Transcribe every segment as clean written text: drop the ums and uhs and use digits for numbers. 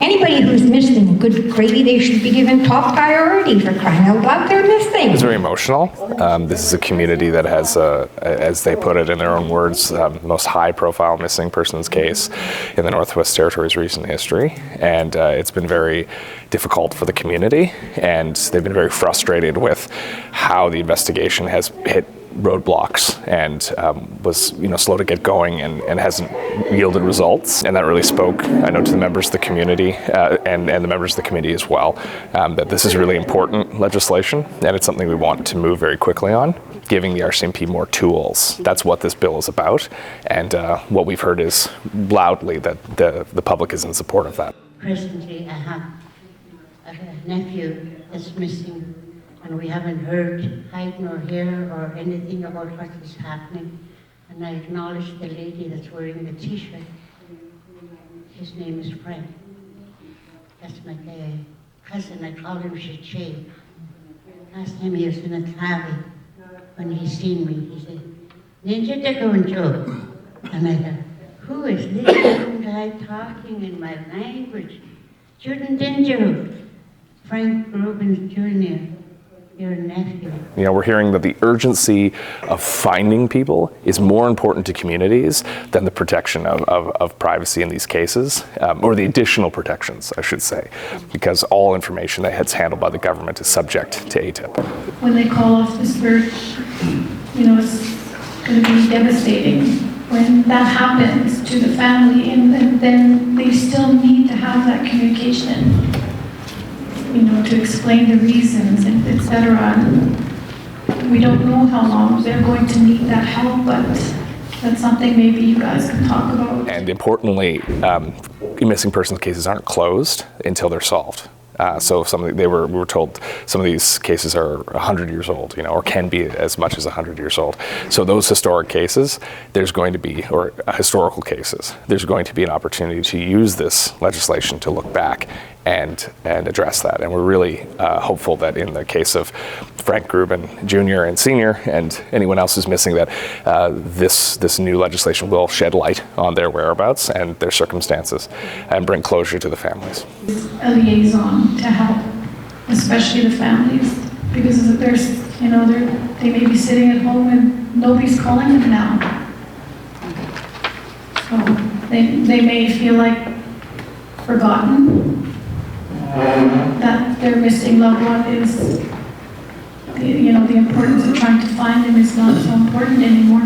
Anybody who's missing, good gravy, they should be given top priority. For crying out loud, they're missing. It's very emotional. This is a community that has, as they put it in their own words, the most high-profile missing persons case in the Northwest Territories' recent history. And it's been very difficult for the community, and they've been very frustrated with how the investigation has hit roadblocks and was slow to get going and hasn't yielded results. And that really spoke, I know, to the members of the community and the members of the committee as well, that this is really important legislation and it's something we want to move very quickly on, giving the RCMP more tools. That's what this bill is about, and what we've heard is loudly that the public is in support of that. Presently, I have a nephew that's missing, and we haven't heard hide nor hair or anything about what is happening. And I acknowledge the lady that's wearing the t-shirt. His name is Frank. That's my cousin. I call him Chiche. Last time he was in Aklavik. When he seen me, he said, "Ninja Degonjo." And I thought, who is this young guy talking in my language? Student Ninja, Frank Gruben Jr., your nephew. We're hearing that the urgency of finding people is more important to communities than the protection of privacy in these cases, or the additional protections, I should say, because all information that gets handled by the government is subject to ATIP. When they call off this bird, it's going to be devastating when that happens to the family, and then they still need to have that communication, to explain the reasons, and etc. We don't know how long they're going to need that help, but that's something maybe you guys can talk about. And importantly, missing persons cases aren't closed until they're solved. So we were told some of these cases are 100 years old, or can be as much as 100 years old. So those historic cases, or historical cases, there's going to be an opportunity to use this legislation to look back and address that. And we're really hopeful that in the case of Frank Gruben Jr. and Sr. and anyone else who's missing, that this new legislation will shed light on their whereabouts and their circumstances and bring closure to the families. A liaison to help, especially the families, because they may be sitting at home and nobody's calling them now. So they may feel like forgotten, that their missing loved one is, the importance of trying to find them is not so important anymore.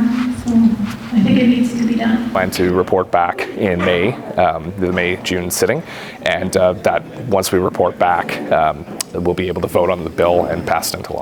So I think it needs to be done. Plan to report back in May, the May-June sitting, and that once we report back, we'll be able to vote on the bill and pass it into law.